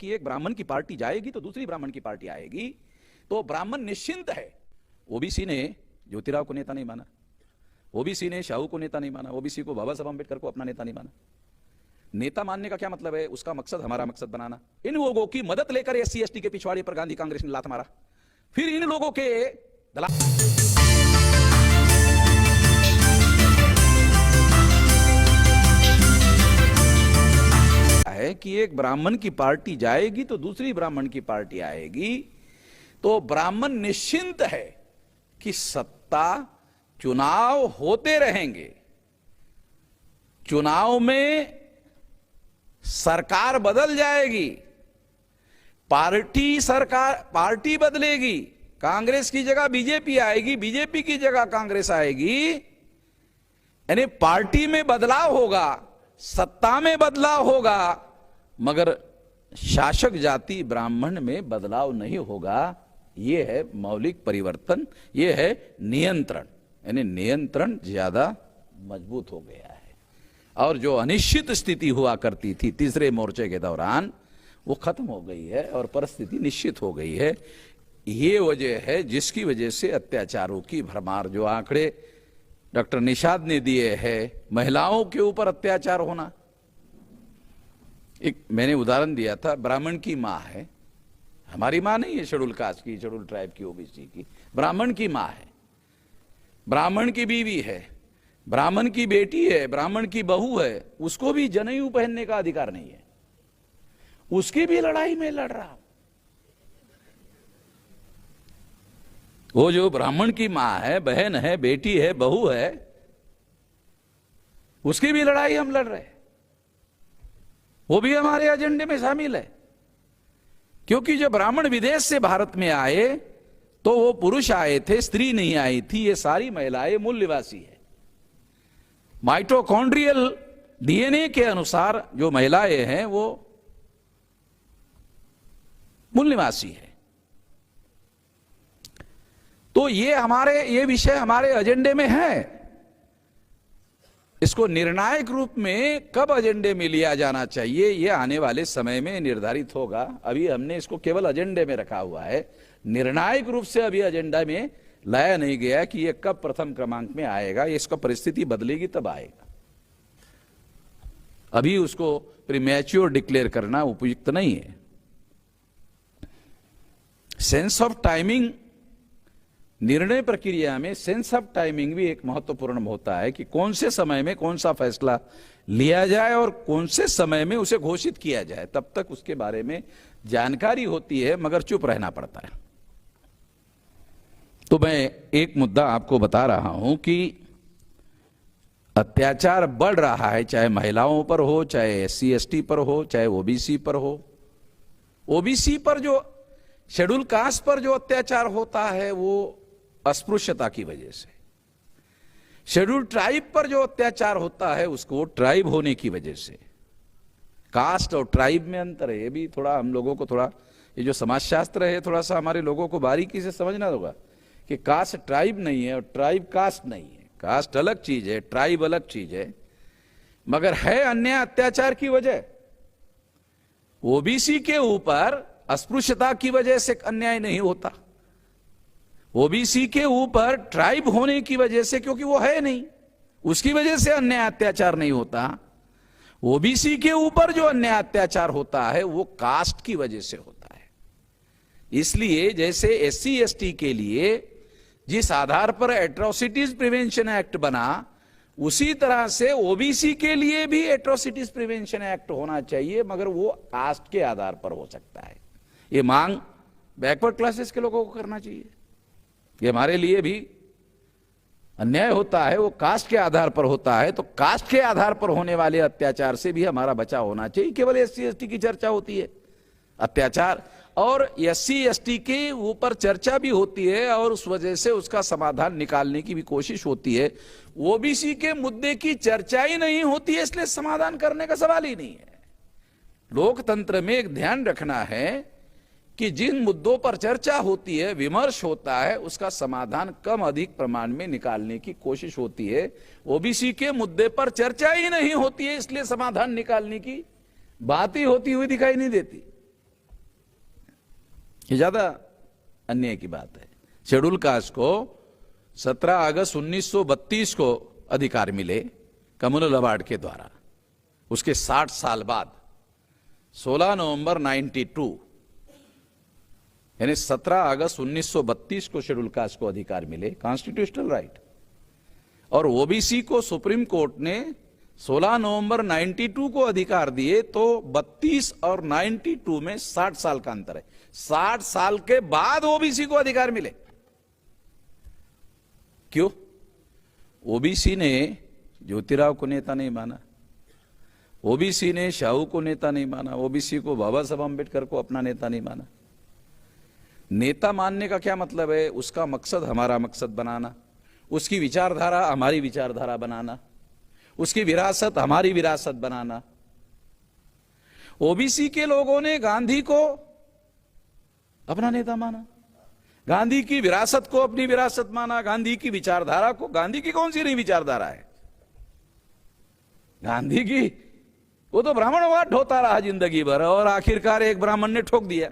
कि एक ब्राह्मण की पार्टी जाएगी तो दूसरी ब्राह्मण की पार्टी आएगी, तो ब्राह्मण निश्चिंत है। ओबीसी ने ज्योतिराव को नेता नहीं माना, ओबीसी ने शाहू को नेता नहीं माना, ओबीसी को बाबा साहब अम्बेडकर को अपना नेता नहीं माना। नेता मानने का क्या मतलब है? उसका मकसद हमारा मकसद बनाना। इन लोगों की मदद लेकर एससी एसटी के पिछवाड़े पर गांधी कांग्रेस ने लात मारा। फिर इन लोगों के है कि एक ब्राह्मण की पार्टी जाएगी तो दूसरी ब्राह्मण की पार्टी आएगी, तो ब्राह्मण निश्चिंत है कि सत्ता चुनाव होते रहेंगे, चुनाव में सरकार बदल जाएगी, पार्टी बदलेगी, कांग्रेस की जगह बीजेपी आएगी, बीजेपी की जगह कांग्रेस आएगी, यानी पार्टी में बदलाव होगा, सत्ता में बदलाव होगा, मगर शासक जाति ब्राह्मण में बदलाव नहीं होगा। यह है मौलिक परिवर्तन, यह है नियंत्रण, यानी नियंत्रण ज्यादा मजबूत हो गया है। और जो अनिश्चित स्थिति हुआ करती थी तीसरे मोर्चे के दौरान, वो खत्म हो गई है और परिस्थिति निश्चित हो गई है। ये वजह है जिसकी वजह से अत्याचारों की भरमार, जो आंकड़े डॉक्टर निषाद ने दिए हैं, महिलाओं के ऊपर अत्याचार होना। एक मैंने उदाहरण दिया था, ब्राह्मण की माँ है, हमारी माँ नहीं है, शेड्यूल कास्ट की, शेड्यूल ट्राइब की, ओबीसी की, ब्राह्मण की माँ है, ब्राह्मण की बीवी है, ब्राह्मण की बेटी है, ब्राह्मण की बहू है, उसको भी जनेऊ पहनने का अधिकार नहीं है, उसकी भी लड़ाई में लड़ रहा। वो जो ब्राह्मण की मां है, बहन है, बेटी है, बहू है, उसकी भी लड़ाई हम लड़ रहे हैं, वो भी हमारे एजेंडे में शामिल है। क्योंकि जब ब्राह्मण विदेश से भारत में आए तो वो पुरुष आए थे, स्त्री नहीं आई थी। ये सारी महिलाएं मूल निवासी है। माइटोकॉन्ड्रियल डीएनए के अनुसार जो महिलाएं हैं वो मूल निवासी है। तो ये विषय हमारे एजेंडे में है। इसको निर्णायक रूप में कब एजेंडे में लिया जाना चाहिए, ये आने वाले समय में निर्धारित होगा। अभी हमने इसको केवल एजेंडे में रखा हुआ है, निर्णायक रूप से अभी एजेंडा में लाया नहीं गया कि ये कब प्रथम क्रमांक में आएगा। इसका परिस्थिति बदलेगी तब आएगा। अभी उसको प्रीमैच्योर डिक्लेयर करना उपयुक्त नहीं है। सेंस ऑफ टाइमिंग, निर्णय प्रक्रिया में सेंस ऑफ टाइमिंग भी एक महत्वपूर्ण होता है कि कौन से समय में कौन सा फैसला लिया जाए और कौन से समय में उसे घोषित किया जाए। तब तक उसके बारे में जानकारी होती है, मगर चुप रहना पड़ता है। तो मैं एक मुद्दा आपको बता रहा हूं कि अत्याचार बढ़ रहा है, चाहे महिलाओं पर हो, चाहे एससी एसटी पर हो, चाहे ओबीसी पर हो। ओबीसी पर जो, शेड्यूल कास्ट पर जो अत्याचार होता है वो अस्पृश्यता की वजह से, शेड्यूल ट्राइब पर जो अत्याचार होता है उसको ट्राइब होने की वजह से। कास्ट और ट्राइब में अंतर है। ये भी थोड़ा हम लोगों को, थोड़ा ये जो समाजशास्त्र है, थोड़ा सा हमारे लोगों को बारीकी से समझना होगा कि कास्ट ट्राइब नहीं है और ट्राइब कास्ट नहीं है। कास्ट अलग चीज है, ट्राइब अलग चीज है, मगर है अन्य अत्याचार की वजह। ओबीसी के ऊपर अस्पृश्यता की वजह से अन्याय नहीं होता, ओबीसी के ऊपर ट्राइब होने की वजह से, क्योंकि वो है नहीं, उसकी वजह से अन्याय अत्याचार नहीं होता। ओबीसी के ऊपर जो अन्याय अत्याचार होता है वो कास्ट की वजह से होता है। इसलिए जैसे एससी एसटी के लिए जिस आधार पर एट्रोसिटीज प्रिवेंशन एक्ट बना, उसी तरह से ओबीसी के लिए भी एट्रोसिटीज प्रिवेंशन एक्ट होना चाहिए, मगर वो कास्ट के आधार पर हो सकता है। ये मांग बैकवर्ड क्लासेस के लोगों को करना चाहिए। ये हमारे लिए भी अन्याय होता है, वो कास्ट के आधार पर होता है, तो कास्ट के आधार पर होने वाले अत्याचार से भी हमारा बचाव होना चाहिए। केवल एससी एसटी की चर्चा होती है अत्याचार, और एससी एसटी के ऊपर चर्चा भी होती है और उस वजह से उसका समाधान निकालने की भी कोशिश होती है। ओबीसी के मुद्दे की चर्चा ही नहीं होती है, इसलिए समाधान करने का सवाल ही नहीं है। लोकतंत्र में एक ध्यान रखना है कि जिन मुद्दों पर चर्चा होती है, विमर्श होता है, उसका समाधान कम अधिक प्रमाण में निकालने की कोशिश होती है। ओबीसी के मुद्दे पर चर्चा ही नहीं होती है, इसलिए समाधान निकालने की बात ही होती हुई दिखाई नहीं देती। ये ज्यादा अन्याय की बात है। शेड्यूल कास्ट को 17 अगस्त 1932 को अधिकार मिले कम्युनल अवार्ड के द्वारा, उसके 60 साल बाद 16 नवंबर 92 यानी 17 अगस्त 1932 को शेड्यूल कास्ट को अधिकार मिले, कॉन्स्टिट्यूशनल राइट। और ओबीसी को सुप्रीम कोर्ट ने 16 नवंबर 92 को अधिकार दिए, तो 32 और 92 में 60 साल का अंतर है। 60 साल के बाद ओबीसी को अधिकार मिले। क्यों? ओबीसी ने ज्योतिराव को नेता नहीं माना, ओबीसी ने शाहू को नेता नहीं माना, ओबीसी को बाबा साहब अम्बेडकर को अपना नेता नहीं माना। नेता मानने का क्या मतलब है? उसका मकसद हमारा मकसद बनाना, उसकी विचारधारा हमारी विचारधारा बनाना, उसकी विरासत हमारी विरासत बनाना। ओबीसी के लोगों ने गांधी को अपना नेता माना, गांधी की विरासत को अपनी विरासत माना, गांधी की विचारधारा को। गांधी की कौन सी नई विचारधारा है? गांधी की वो तो ब्राह्मणवाद ढोता रहा जिंदगी भर, और आखिरकार एक ब्राह्मण ने ठोक दिया।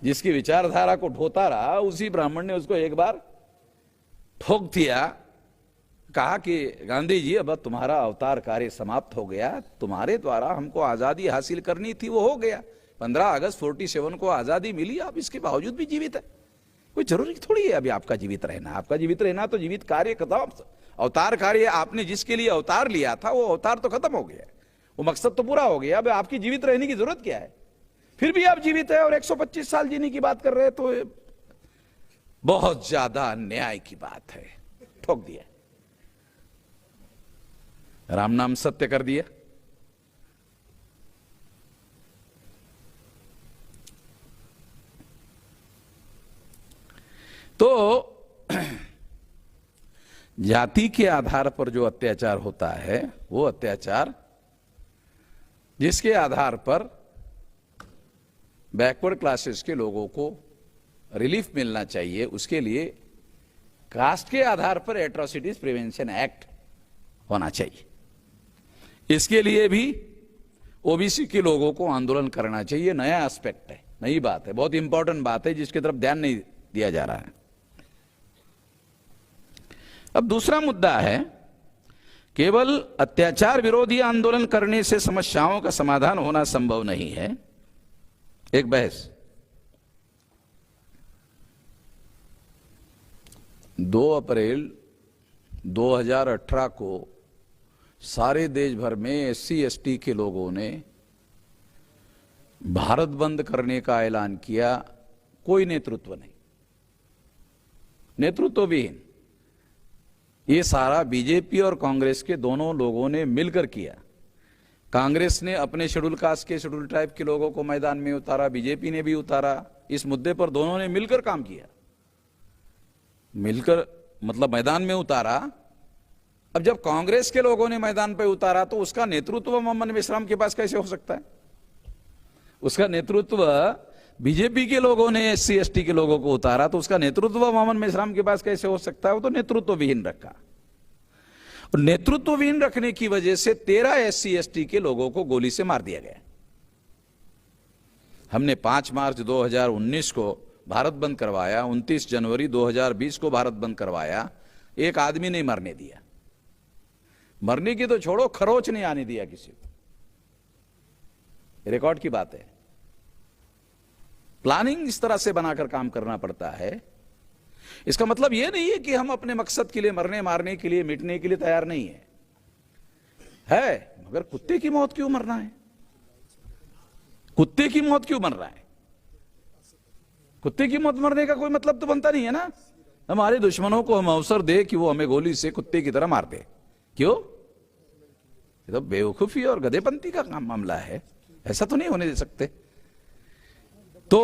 जिसकी विचारधारा को ढोता रहा उसी ब्राह्मण ने उसको एक बार ठोक दिया। कहा कि गांधी जी अब तुम्हारा अवतार कार्य समाप्त हो गया, तुम्हारे द्वारा हमको आजादी हासिल करनी थी वो हो गया। 15 अगस्त 47 को आजादी मिली, आप इसके बावजूद भी जीवित है। कोई जरूरी थोड़ी है अभी आपका जीवित रहना। आपका जीवित रहना तो जीवित कार्य खत्म, अवतार कार्य आपने जिसके लिए अवतार लिया था वो अवतार तो खत्म हो गया, वो मकसद तो पूरा हो गया। अब आपकी जीवित रहने की जरूरत क्या है? फिर भी आप जीवित है और 125 साल जीने की बात कर रहे हैं, तो बहुत ज्यादा अन्याय की बात है। ठोक दिया, राम नाम सत्य कर दिया। तो जाति के आधार पर जो अत्याचार होता है, वो अत्याचार जिसके आधार पर बैकवर्ड क्लासेस के लोगों को रिलीफ मिलना चाहिए, उसके लिए कास्ट के आधार पर एट्रोसिटीज प्रिवेंशन एक्ट होना चाहिए। इसके लिए भी ओबीसी के लोगों को आंदोलन करना चाहिए। नया एस्पेक्ट है, नई बात है, बहुत इंपॉर्टेंट बात है जिसकी तरफ ध्यान नहीं दिया जा रहा है। अब दूसरा मुद्दा है, केवल अत्याचार विरोधी आंदोलन करने से समस्याओं का समाधान होना संभव नहीं है। एक बहस 2 अप्रैल 2018 को सारे देश भर में एससी एसटी के लोगों ने भारत बंद करने का ऐलान किया। कोई नेतृत्व नहीं, नेतृत्व विहीन। ये सारा बीजेपी और कांग्रेस के दोनों लोगों ने मिलकर किया। कांग्रेस ने अपने शेड्यूल कास्ट के, शेड्यूल ट्राइब के लोगों को मैदान में उतारा, बीजेपी ने भी उतारा। इस मुद्दे पर दोनों ने मिलकर काम किया, मिलकर मतलब मैदान में उतारा। अब जब कांग्रेस के लोगों ने मैदान पर उतारा तो उसका नेतृत्व मोहम्मद मेश्राम के पास कैसे हो सकता है? उसका नेतृत्व बीजेपी के लोगों ने एससी एसटी के लोगों को उतारा तो उसका नेतृत्व मोहम्मद मेश्राम के पास कैसे हो सकता है? वो तो नेतृत्व विहीन रखा। और नेतृत्व विहीन रखने की वजह से 13 एससी एसटी के लोगों को गोली से मार दिया गया। हमने 5 मार्च 2019 को भारत बंद करवाया, 29 जनवरी 2020 को भारत बंद करवाया, एक आदमी नहीं मरने दिया। मरने की तो छोड़ो, खरोच नहीं आने दिया किसी को। रिकॉर्ड की बात है। प्लानिंग इस तरह से बनाकर काम करना पड़ता है। इसका मतलब यह नहीं है कि हम अपने मकसद के लिए मरने मारने के लिए मिटने के लिए तैयार नहीं है मगर कुत्ते की मौत क्यों मरना है? कुत्ते की मौत क्यों मर रहा है? कुत्ते की मौत मरने का कोई मतलब तो बनता नहीं है ना। हमारे दुश्मनों को हम अवसर दे कि वो हमें गोली से कुत्ते की तरह मार दे। क्यों? ये तो बेवकूफी और गधेपंती का काम मामला है, ऐसा तो नहीं होने दे सकते। तो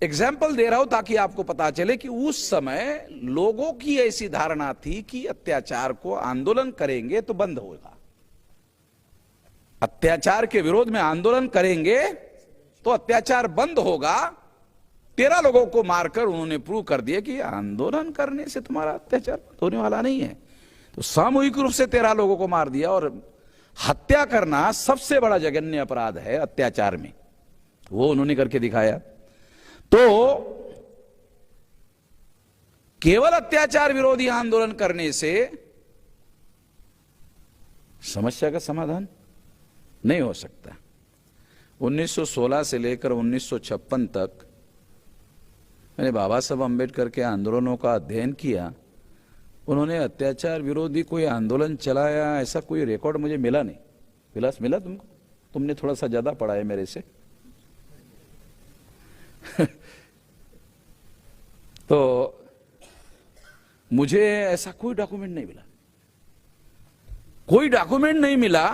एग्जाम्पल दे रहा हूं ताकि आपको पता चले कि उस समय लोगों की ऐसी धारणा थी कि अत्याचार को आंदोलन करेंगे तो बंद होगा, अत्याचार के विरोध में आंदोलन करेंगे तो अत्याचार बंद होगा। 13 लोगों को मारकर उन्होंने प्रूव कर दिया कि आंदोलन करने से तुम्हारा अत्याचार बंद होने वाला नहीं है। तो सामूहिक रूप से 13 लोगों को मार दिया। और हत्या करना सबसे बड़ा जघन्य अपराध है अत्याचार में। वो उन्होंने करके दिखाया। तो केवल अत्याचार विरोधी आंदोलन करने से समस्या का समाधान नहीं हो सकता। 1916 से लेकर 1956 तक मैंने बाबा साहब अम्बेडकर के आंदोलनों का अध्ययन किया। उन्होंने अत्याचार विरोधी कोई आंदोलन चलाया ऐसा कोई रिकॉर्ड मुझे मिला नहीं। विलास मिला तुमको? तुमने थोड़ा सा ज्यादा पढ़ा है मेरे से। तो मुझे ऐसा कोई डॉक्यूमेंट नहीं मिला, कोई डॉक्यूमेंट नहीं मिला।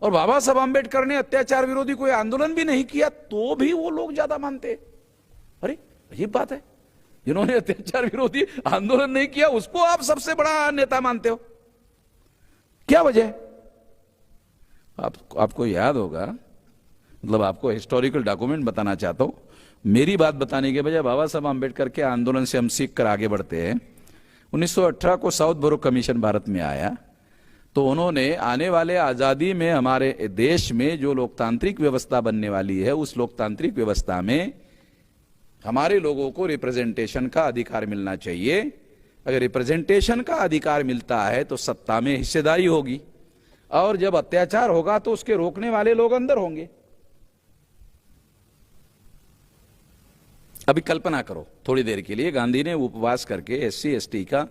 और बाबा साहब अम्बेडकर ने अत्याचार विरोधी कोई आंदोलन भी नहीं किया तो भी वो लोग ज्यादा मानते। अरे अजीब बात है, जिन्होंने अत्याचार विरोधी आंदोलन नहीं किया उसको आप सबसे बड़ा नेता मानते हो, क्या वजह है? आपको याद होगा, मतलब आपको हिस्टोरिकल डॉक्यूमेंट बताना चाहता हूं। मेरी बात बताने के बजाय बाबा साहब अम्बेडकर के आंदोलन से हम सीख कर आगे बढ़ते हैं। 1918 को साउथ बोरो कमीशन भारत में आया, तो उन्होंने आने वाले आजादी में हमारे देश में जो लोकतांत्रिक व्यवस्था बनने वाली है उस लोकतांत्रिक व्यवस्था में हमारे लोगों को रिप्रेजेंटेशन का अधिकार मिलना चाहिए। अगर रिप्रेजेंटेशन का अधिकार मिलता है तो सत्ता में हिस्सेदारी होगी, और जब अत्याचार होगा तो उसके रोकने वाले लोग अंदर होंगे। अभी कल्पना करो थोड़ी देर के लिए, गांधी ने उपवास करके SC ST का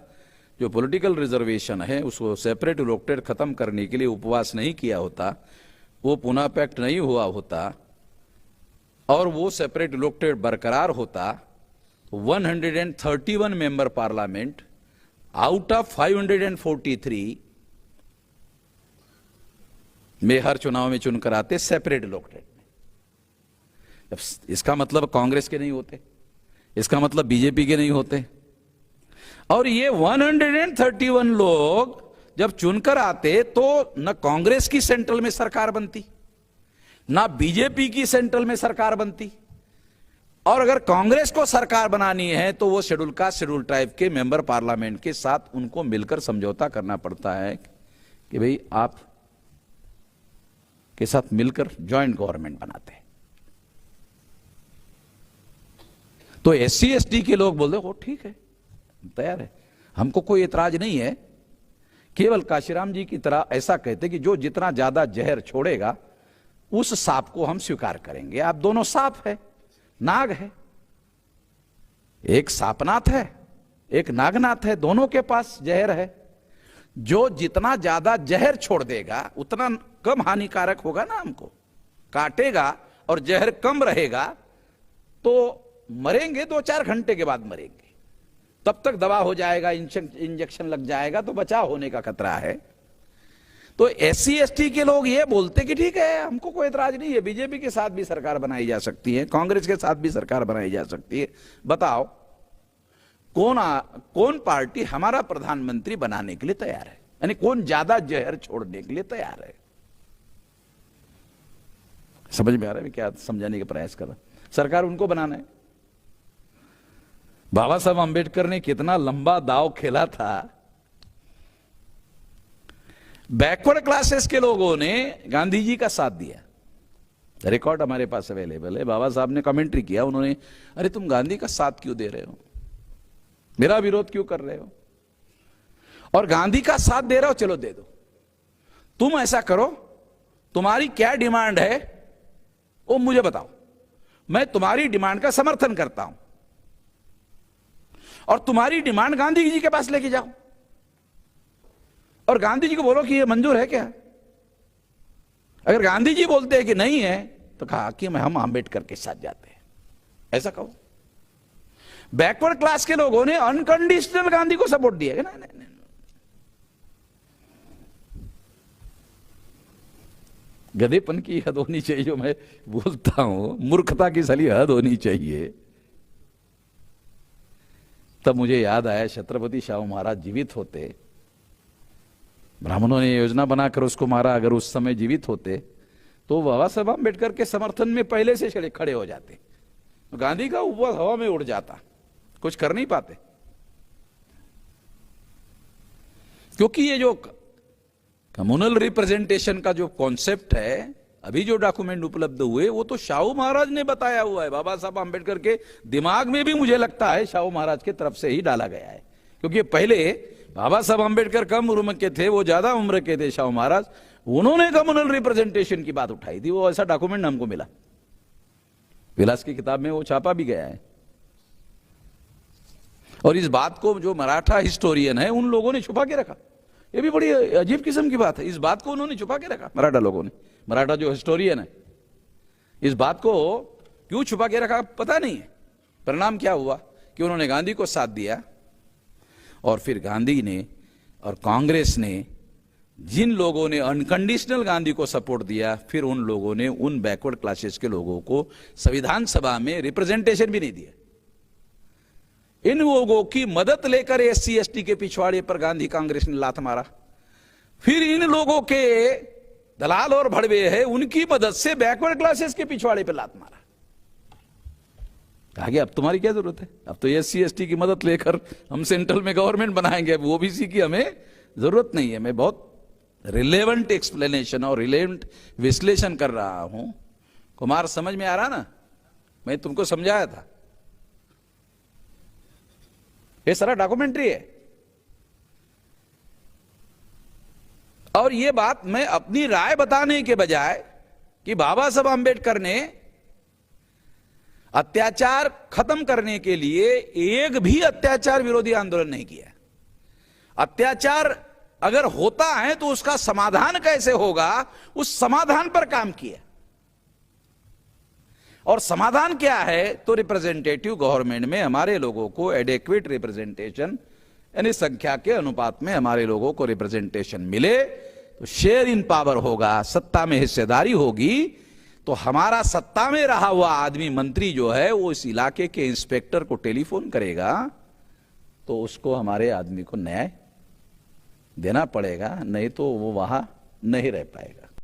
जो पॉलिटिकल रिजर्वेशन है उसको सेपरेट इलेक्टेड खत्म करने के लिए उपवास नहीं किया होता, वो पुनः पैक्ट नहीं हुआ होता और वो सेपरेट इलेक्टेड बरकरार होता, 131 मेंबर पार्लियामेंट आउट ऑफ 543 में हर चुनाव में चुनकर आते सेपरेट इलेक्टेड में। इसका मतलब कांग्रेस के नहीं होते, इसका मतलब बीजेपी के नहीं होते। और ये 131 लोग जब चुनकर आते तो न कांग्रेस की सेंट्रल में सरकार बनती, ना बीजेपी की सेंट्रल में सरकार बनती। और अगर कांग्रेस को सरकार बनानी है तो वो शेड्यूल कास्ट शेड्यूल ट्राइब के मेंबर पार्लियामेंट के साथ उनको मिलकर समझौता करना पड़ता है कि भाई आप के साथ मिलकर ज्वाइंट गवर्नमेंट बनाते हैं। तो SC ST के लोग बोलते हो ठीक है, तैयार है, हमको कोई एतराज नहीं है। केवल काशीराम जी की तरह ऐसा कहते कि जो जितना ज्यादा जहर छोड़ेगा उस सांप को हम स्वीकार करेंगे। आप दोनों सांप है, नाग है, एक सांपनाथ है एक नागनाथ है, दोनों के पास जहर है। जो जितना ज्यादा जहर छोड़ देगा उतना कम हानिकारक होगा ना, हमको काटेगा और जहर कम रहेगा तो मरेंगे 2-4 घंटे के बाद मरेंगे, तब तक दवा हो जाएगा, इंजेक्शन लग जाएगा तो बचाव होने का खतरा है। तो SC ST के लोग ये बोलते कि ठीक है हमको कोई एतराज नहीं है, बीजेपी के साथ भी सरकार बनाई जा सकती है, कांग्रेस के साथ भी सरकार बनाई जा सकती है, बताओ कौन पार्टी हमारा प्रधानमंत्री बनाने के लिए तैयार है, यानी कौन ज्यादा जहर छोड़ने के लिए तैयार है। समझ में आ रहा है क्या समझाने का प्रयास कर रहा? सरकार उनको बनाना है। बाबा साहब अंबेडकर ने कितना लंबा दांव खेला था। बैकवर्ड क्लासेस के लोगों ने गांधी जी का साथ दिया, रिकॉर्ड हमारे पास अवेलेबल है। बाबा साहब ने कमेंट्री किया, उन्होंने अरे तुम गांधी का साथ क्यों दे रहे हो, मेरा विरोध क्यों कर रहे हो, और गांधी का साथ दे रहे हो चलो दे दो, तुम ऐसा करो, तुम्हारी क्या डिमांड है वो मुझे बताओ, मैं तुम्हारी डिमांड का समर्थन करता हूं और तुम्हारी डिमांड गांधी जी के पास लेके जाओ और गांधी जी को बोलो कि ये मंजूर है क्या। अगर गांधी जी बोलते हैं कि नहीं है तो कहा कि हम आंबेडकर के साथ जाते हैं, ऐसा कहो। बैकवर्ड क्लास के लोगों ने अनकंडीशनल गांधी को सपोर्ट दिया ना, नहीं। गधेपन की हद होनी चाहिए, जो मैं बोलता हूं मूर्खता की साली हद होनी चाहिए। तब मुझे याद आया छत्रपति शाहू महाराज जीवित होते, ब्राह्मणों ने योजना बनाकर उसको मारा, अगर उस समय जीवित होते तो बाबा साहब अम्बेडकर के समर्थन में पहले से खड़े हो जाते, गांधी का उपवास हवा में उड़ जाता, कुछ कर नहीं पाते। क्योंकि ये जो कम्युनल रिप्रेजेंटेशन का जो कॉन्सेप्ट है अभी जो डॉक्यूमेंट उपलब्ध हुए वो तो शाहू महाराज ने बताया हुआ है। बाबा साहब आंबेडकर के दिमाग में भी मुझे लगता है शाहू महाराज की तरफ से ही डाला गया है, क्योंकि पहले बाबा साहब आंबेडकर कम उम्र के थे, वो ज्यादा उम्र के थे शाहू महाराज, उन्होंने कम्युनल रिप्रेजेंटेशन की बात उठाई थी। वो ऐसा डॉक्यूमेंट हमको मिला, विलास की किताब में वो छापा भी गया है। और इस बात को जो मराठा हिस्टोरियन है उन लोगों ने छुपा के रखा। ये भी बड़ी अजीब किस्म की बात है, इस बात को उन्होंने छुपा के रखा, मराठा लोगों ने। मराठा जो हिस्टोरियन है, इस बात को क्यों छुपा के रखा पता नहीं है। परिणाम क्या हुआ कि उन्होंने गांधी को साथ दिया, और फिर गांधी ने और कांग्रेस ने, जिन लोगों ने अनकंडीशनल गांधी को सपोर्ट दिया, फिर उन लोगों ने उन बैकवर्ड क्लासेस के लोगों को संविधान सभा में रिप्रेजेंटेशन भी नहीं दिया। इन लोगों की मदद लेकर एससी एसटी के पिछवाड़े पर गांधी कांग्रेस ने लात मारा। फिर इन लोगों के दलाल और भड़वे है, उनकी मदद से बैकवर्ड क्लासेस के पिछवाड़े पर लात मारा। कहा गया अब तुम्हारी क्या जरूरत है, अब तो एससी एसटी की मदद लेकर हम सेंट्रल में गवर्नमेंट बनाएंगे, अब ओबीसी की हमें जरूरत नहीं है। मैं बहुत रिलेवेंट एक्सप्लेनेशन और रिलेवेंट विश्लेषण कर रहा हूं। कुमार, समझ में आ रहा ना? मैं तुमको समझाया था, ये सारा डॉक्यूमेंट्री है। और ये बात मैं अपनी राय बताने के बजाय कि बाबा साहब आंबेडकर ने अत्याचार खत्म करने के लिए एक भी अत्याचार विरोधी आंदोलन नहीं किया। अत्याचार अगर होता है तो उसका समाधान कैसे होगा, उस समाधान पर काम किया। और समाधान क्या है? तो रिप्रेजेंटेटिव गवर्नमेंट में हमारे लोगों को एडेक्वेट रिप्रेजेंटेशन, यानी संख्या के अनुपात में हमारे लोगों को रिप्रेजेंटेशन मिले तो शेयर इन पावर होगा, सत्ता में हिस्सेदारी होगी। तो हमारा सत्ता में रहा हुआ आदमी, मंत्री जो है, वो इस इलाके के इंस्पेक्टर को टेलीफोन करेगा तो उसको हमारे आदमी को न्याय देना पड़ेगा, नहीं तो वो वहां नहीं रह पाएगा।